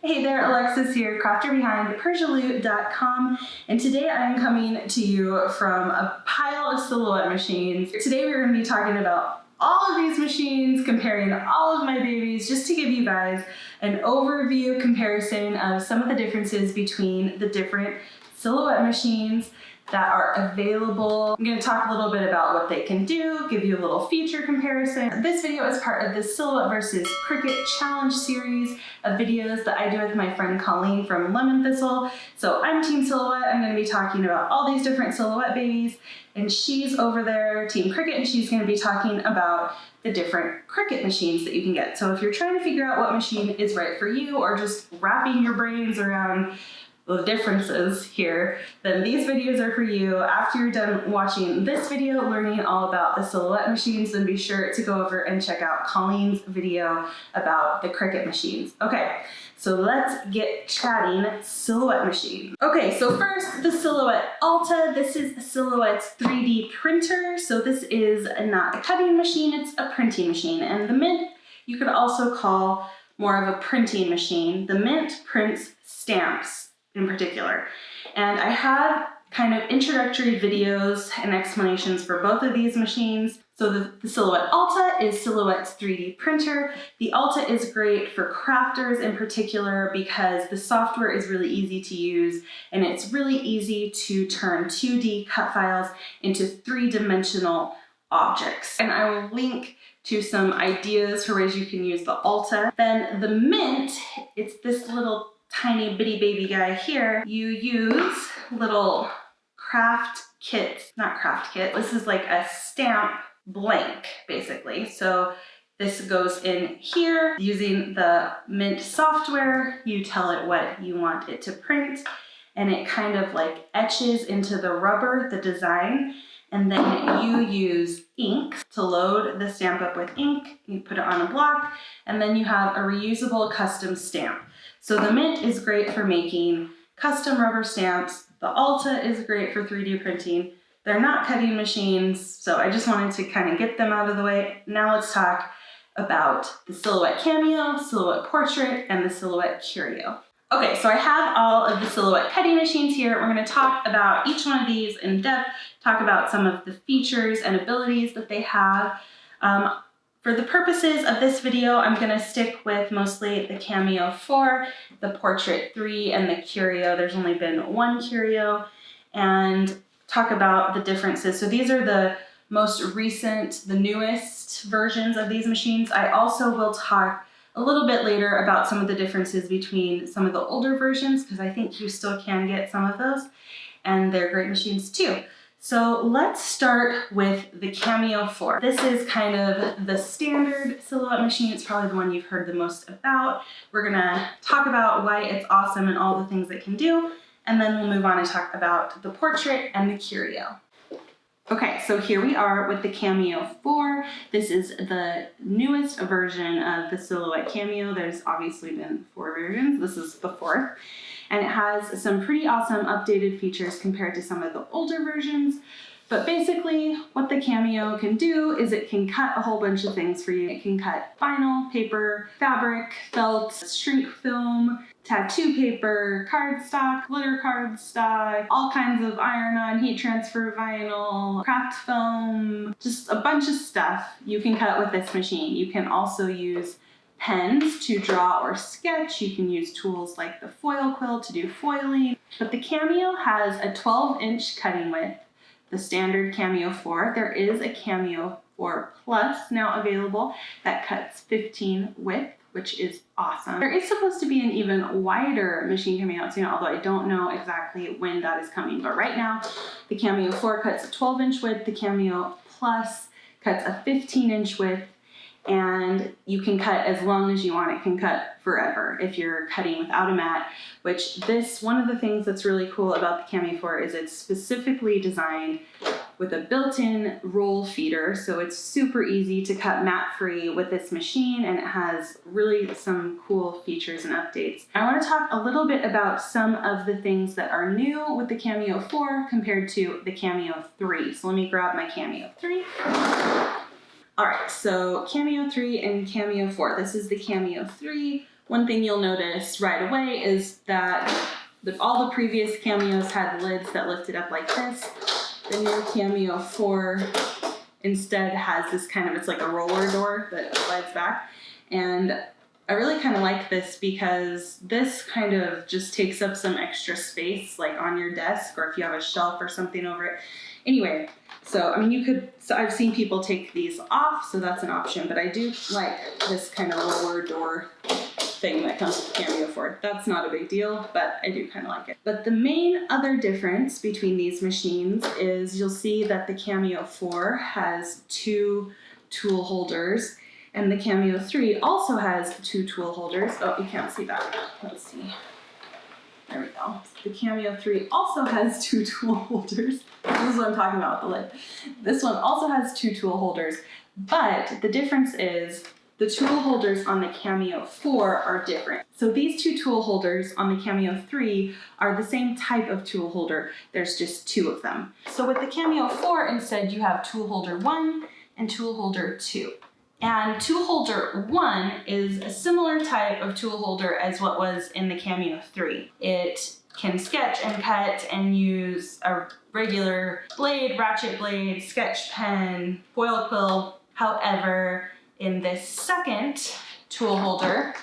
Hey there, Alexis here, crafter behind Persialoot.com, and today I'm coming to you from a pile of Silhouette machines. Today we're going to be talking about all of these machines, comparing all of my babies, just to give you guys an overview comparison of some of the differences between the different Silhouette machines that are available. I'm going to talk a little bit about what they can do, give you a little feature comparison. This video is part of the Silhouette versus Cricut challenge series of videos that I do with my friend Colleen from Lemon Thistle. So I'm Team Silhouette. I'm going to be talking about all these different Silhouette babies, and she's over there, Team Cricut, and she's going to be talking about the different Cricut machines that you can get. So if you're trying to figure out what machine is right for you, or just wrapping your brains around the differences here, then these videos are for you. After you're done watching this video, learning all about the Silhouette machines, then be sure to go over and check out Colleen's video about the Cricut machines. Okay, so let's get chatting Silhouette machine. Okay, so first, the Silhouette Alta. This is Silhouette's 3D printer. So this is not a cutting machine, it's a printing machine. And the Mint, you could also call more of a printing machine. The Mint prints stamps in particular. And I have kind of introductory videos and explanations for both of these machines. So the Silhouette Alta is Silhouette's 3D printer. The Alta is great for crafters in particular because the software is really easy to use and it's really easy to turn 2D cut files into three-dimensional objects. And I will link to some ideas for ways you can use the Alta. Then the Mint, it's this little tiny bitty baby guy here. You use little craft kits, not craft kit, this is like a stamp blank basically. So this goes in here using the Mint software. You tell it what you want it to print and it kind of like etches into the rubber, the design, and then you use ink to load the stamp up with ink. You put it on a block and then you have a reusable custom stamp. So the Mint is great for making custom rubber stamps. The Alta is great for 3D printing. They're not cutting machines, so I just wanted to kind of get them out of the way. Now let's talk about the Silhouette Cameo, Silhouette Portrait, and the Silhouette Curio. Okay, so I have all of the Silhouette cutting machines here. We're going to talk about each one of these in depth, talk about some of the features and abilities that they have. For the purposes of this video, I'm going to stick with mostly the Cameo 4, the Portrait 3, and the Curio. There's only been one Curio, and talk about the differences. So these are the most recent, the newest versions of these machines. I also will talk a little bit later about some of the differences between some of the older versions, because I think you still can get some of those, and they're great machines too. So let's start with the Cameo 4. This is kind of the standard Silhouette machine. It's probably the one you've heard the most about. We're gonna talk about why it's awesome and all the things it can do, and then we'll move on and talk about the Portrait and the Curio. Okay, so here we are with the Cameo 4. This is the newest version of the Silhouette Cameo. There's obviously been 4 versions. This is the 4th. And it has some pretty awesome updated features compared to some of the older versions. But basically, what the Cameo can do is it can cut a whole bunch of things for you. It can cut vinyl, paper, fabric, felt, shrink film, tattoo paper, cardstock, glitter cardstock, all kinds of iron-on, heat transfer vinyl, craft foam, just a bunch of stuff you can cut with this machine. You can also use pens to draw or sketch. You can use tools like the foil quill to do foiling. But the Cameo has a 12-inch cutting width, the standard Cameo 4. There is a Cameo 4 Plus now available that cuts 15 width, which is awesome. There is supposed to be an even wider machine coming out soon, although I don't know exactly when that is coming. But right now, the Cameo 4 cuts a 12-inch width, the Cameo Plus cuts a 15-inch width, and you can cut as long as you want. It can cut forever if you're cutting without a mat, which one of the things that's really cool about the Cameo 4 is it's specifically designed with a built-in roll feeder, so it's super easy to cut mat-free with this machine, and it has really some cool features and updates. I want to talk a little bit about some of the things that are new with the Cameo 4 compared to the Cameo 3. So let me grab my Cameo 3. All right, so Cameo 3 and Cameo 4. This is the Cameo 3 One thing you'll notice right away is that all the previous Cameos had lids that lifted up like this. The new Cameo 4 instead has this kind of, it's like a roller door that slides back. And I really kind of like this because this kind of just takes up some extra space, like on your desk, or if you have a shelf or something over it. Anyway, so I mean, I've seen people take these off, so that's an option, but I do like this kind of roller door thing that comes with Cameo 4. That's not a big deal, but I do kind of like it. But the main other difference between these machines is you'll see that the Cameo 4 has 2 tool holders, and the Cameo 3 also has 2 tool holders. Oh, you can't see that. Let's see. There we go. The Cameo 3 also has 2 tool holders. This is what I'm talking about with the lid. This one also has 2 tool holders, but the difference is the tool holders on the Cameo 4 are different. So these 2 tool holders on the Cameo 3 are the same type of tool holder. There's just 2 of them. So with the Cameo 4, instead, you have tool holder 1 and tool holder 2. And tool holder 1 is a similar type of tool holder as what was in the Cameo 3. It can sketch and cut and use a regular blade, ratchet blade, sketch pen, foil quill. However, in this second tool holder,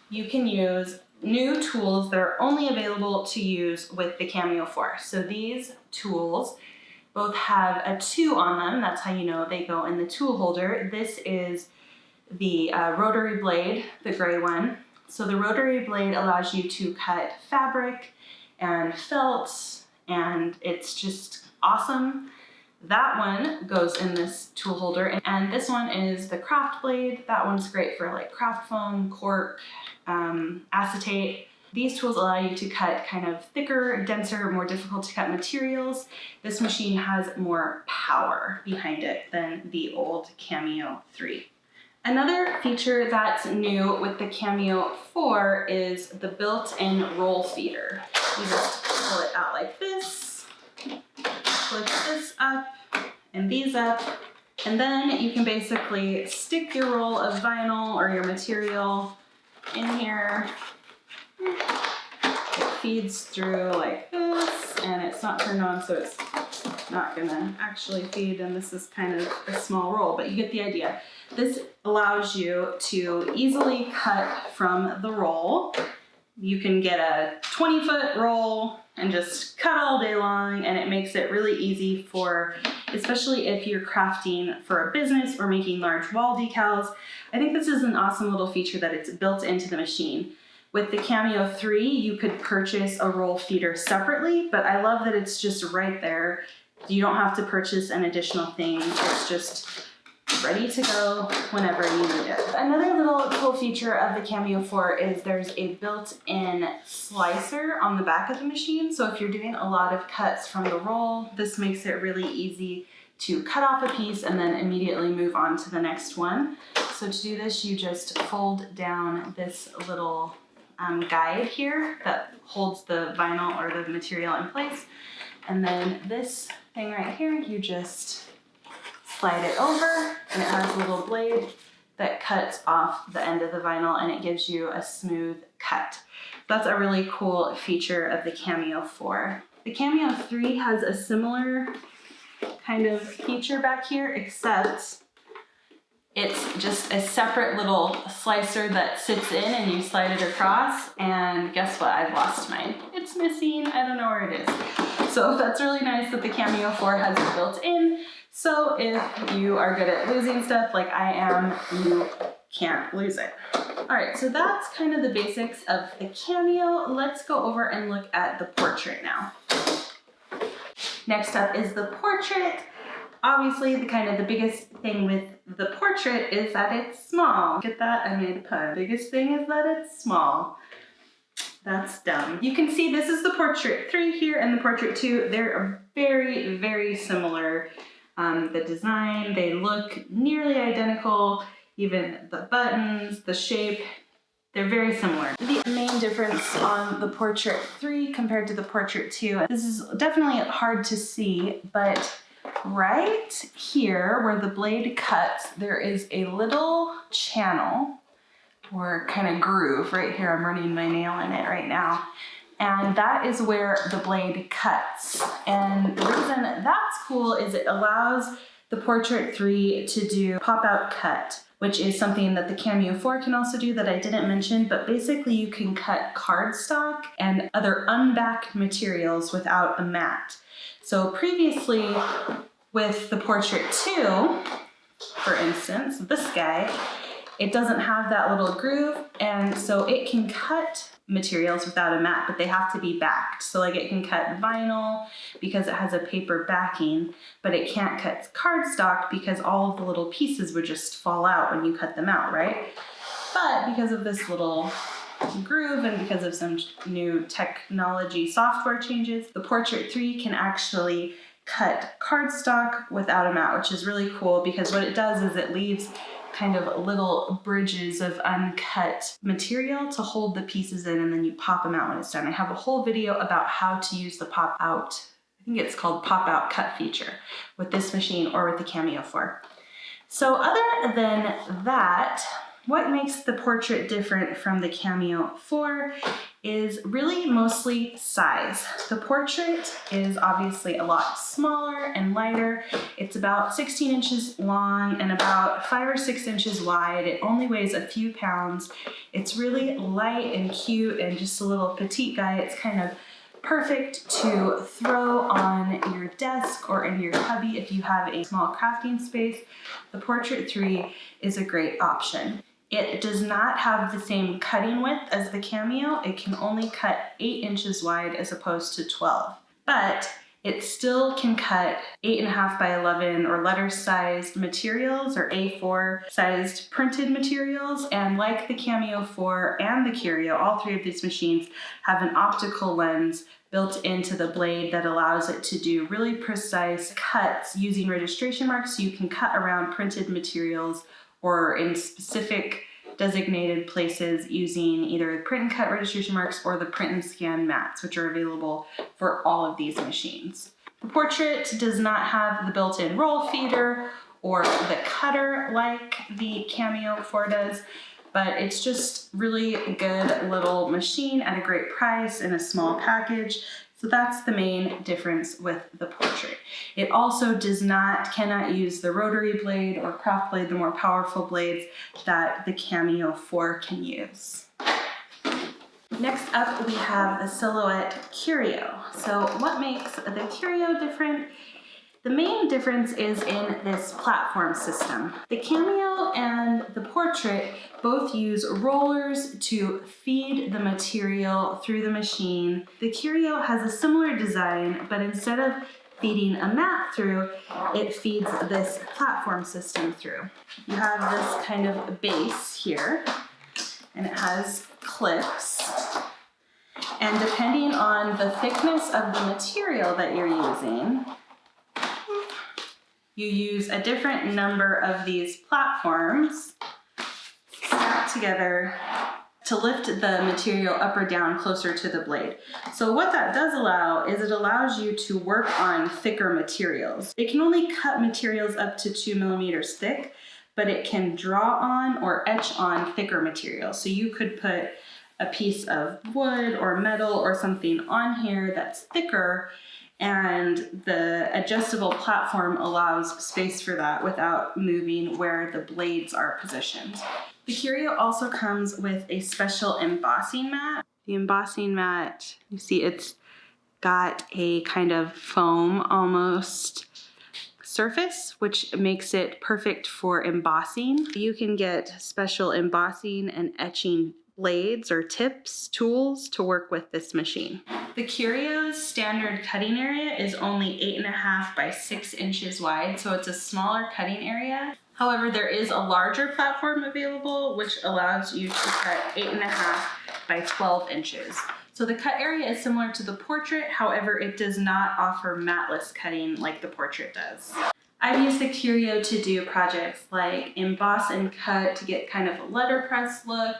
you can use new tools that are only available to use with the Cameo 4. So these tools both have a 2 on them. That's how you know they go in the tool holder. This is the Rotary Blade, the gray one. So the Rotary Blade allows you to cut fabric and felt, and it's just awesome. That one goes in this tool holder, and this one is the craft blade. That one's great for like craft foam, cork, acetate. These tools allow you to cut kind of thicker, denser, more difficult to cut materials. This machine has more power behind it than the old Cameo 3. Another feature that's new with the Cameo 4 is the built-in roll feeder. You just pull it out like this, flip this up, and these up, and then you can basically stick your roll of vinyl or your material in here. It feeds through like this, and it's not turned on, so it's not gonna actually feed, and this is kind of a small roll, but you get the idea. This allows you to easily cut from the roll. You can get a 20-foot roll and just cut all day long, and it makes it really easy for, especially if you're crafting for a business or making large wall decals. I think this is an awesome little feature that it's built into the machine. With the Cameo 3, you could purchase a roll feeder separately, but I love that it's just right there. You don't have to purchase an additional thing. It's just ready to go whenever you need it. Another little cool feature of the Cameo 4 is there's a built-in slicer on the back of the machine. So if you're doing a lot of cuts from the roll, this makes it really easy to cut off a piece and then immediately move on to the next one. So to do this, you just fold down this little guide here that holds the vinyl or the material in place. And then this thing right here, you just slide it over, and it has a little blade that cuts off the end of the vinyl, and it gives you a smooth cut. That's a really cool feature of the Cameo 4. The Cameo 3 has a similar kind of feature back here, except it's just a separate little slicer that sits in and you slide it across, and guess what? I've lost mine. It's missing. I don't know where it is. So that's really nice that the Cameo 4 has it built in. So if you are good at losing stuff like I am, you can't lose it. All right, so that's kind of the basics of the Cameo. Let's go over and look at the portrait now. Next up is the portrait. Obviously, the biggest thing with the portrait is that it's small. Get that? I made a pun. Biggest thing is that it's small. That's dumb. You can see this is the Portrait 3 here and the Portrait 2. They're very, very similar. The design, they look nearly identical. Even the buttons, the shape, they're very similar. The main difference on the Portrait 3 compared to the Portrait 2, this is definitely hard to see, but right here where the blade cuts, there is a little channel or kind of groove. Right here, I'm running my nail in it right now. And that is where the blade cuts. And the reason that's cool is it allows the Portrait 3 to do pop-out cut, which is something that the Cameo 4 can also do that I didn't mention, but basically you can cut cardstock and other unbacked materials without a mat. So previously with the Portrait 2, for instance, this guy, it doesn't have that little groove, and so it can cut materials without a mat, but they have to be backed. So like it can cut vinyl because it has a paper backing, but it can't cut cardstock because all of the little pieces would just fall out when you cut them out, right? But because of this little groove and because of some new technology software changes, the Portrait 3 can actually cut cardstock without a mat, which is really cool because what it does is it leaves kind of little bridges of uncut material to hold the pieces in, and then you pop them out when it's done. I have a whole video about how to use the pop out, I think it's called pop out cut feature, with this machine or with the Cameo 4. So other than that, what makes the Portrait different from the Cameo 4 is really mostly size. The Portrait is obviously a lot smaller and lighter. It's about 16 inches long and about 5 or 6 inches wide. It only weighs a few pounds. It's really light and cute and just a little petite guy. It's kind of perfect to throw on your desk or in your cubby if you have a small crafting space. The Portrait 3 is a great option. It does not have the same cutting width as the Cameo. It can only cut 8 inches wide as opposed to 12. But it still can cut 8.5 by 11 or letter sized materials or A4 sized printed materials. And like the Cameo 4 and the Curio, all three of these machines have an optical lens built into the blade that allows it to do really precise cuts using registration marks. So you can cut around printed materials or in specific designated places using either the print and cut registration marks or the print and scan mats, which are available for all of these machines. The Portrait does not have the built-in roll feeder or the cutter like the Cameo 4 does, but it's just really a good little machine at a great price in a small package. So that's the main difference with the Portrait. It also cannot use the Rotary Blade or Craft Blade, the more powerful blades that the Cameo 4 can use. Next up, we have the Silhouette Curio. So what makes the Curio different? The main difference is in this platform system. The Cameo and the Portrait both use rollers to feed the material through the machine. The Curio has a similar design, but instead of feeding a mat through, it feeds this platform system through. You have this kind of base here, and it has clips. And depending on the thickness of the material that you're using, you use a different number of these platforms stacked together to lift the material up or down closer to the blade. So what that does allow is it allows you to work on thicker materials. It can only cut materials up to 2 millimeters thick, but it can draw on or etch on thicker materials. So you could put a piece of wood or metal or something on here that's thicker, and the adjustable platform allows space for that without moving where the blades are positioned. The Curio also comes with a special embossing mat. The embossing mat, you see it's got a kind of foam almost surface, which makes it perfect for embossing. You can get special embossing and etching blades or tips, tools to work with this machine. The Curio's standard cutting area is only 8.5 by 6 inches wide, so it's a smaller cutting area. However, there is a larger platform available, which allows you to cut 8.5 by 12 inches. So the cut area is similar to the Portrait, however, it does not offer matless cutting like the Portrait does. I've used the Curio to do projects like emboss and cut to get kind of a letterpress look.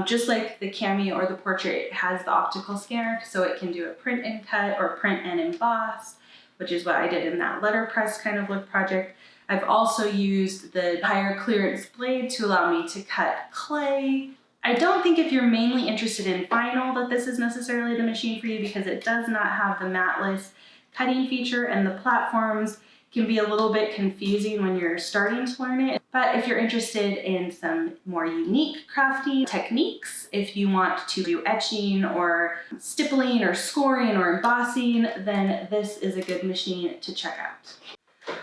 Just like the Cameo or the Portrait, it has the optical scanner, so it can do a print and cut or print and emboss, which is what I did in that letterpress kind of look project. I've also used the higher clearance blade to allow me to cut clay. I don't think if you're mainly interested in vinyl that this is necessarily the machine for you, because it does not have the matless cutting feature, and the platforms can be a little bit confusing when you're starting to learn it. But if you're interested in some more unique crafting techniques, if you want to do etching or stippling or scoring or embossing, then this is a good machine to check out.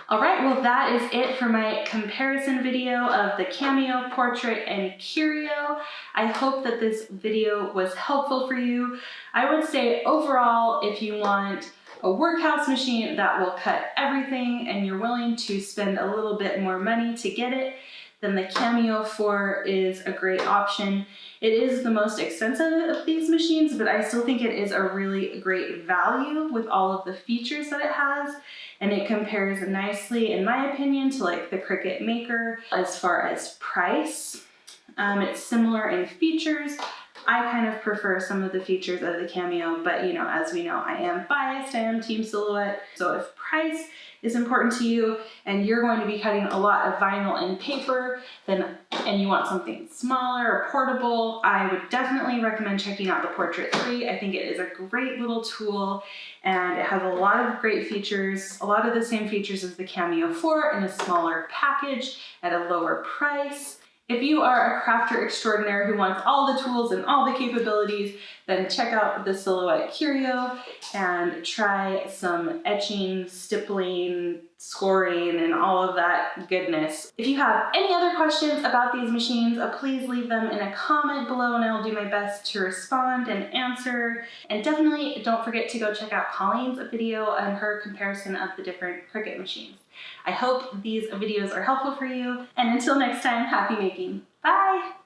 All right, well, that is it for my comparison video of the Cameo, Portrait, and Curio. I hope that this video was helpful for you. I would say overall, if you want a workhouse machine that will cut everything and you're willing to spend a little bit more money to get it, then the Cameo 4 is a great option. It is the most expensive of these machines, but I still think it is a really great value with all of the features that it has. And it compares nicely, in my opinion, to like the Cricut Maker as far as price. It's similar in features. I kind of prefer some of the features of the Cameo, but you know, as we know, I am biased, I am Team Silhouette. So if price is important to you and you're going to be cutting a lot of vinyl and paper, and you want something smaller or portable, I would definitely recommend checking out the Portrait 3. I think it is a great little tool, and it has a lot of great features, a lot of the same features as the Cameo 4 in a smaller package at a lower price. If you are a crafter extraordinaire who wants all the tools and all the capabilities, then check out the Silhouette Curio and try some etching, stippling, scoring, and all of that goodness. If you have any other questions about these machines, please leave them in a comment below and I'll do my best to respond and answer. And definitely don't forget to go check out Colleen's video and her comparison of the different Cricut machines. I hope these videos are helpful for you, and until next time, happy making. Bye!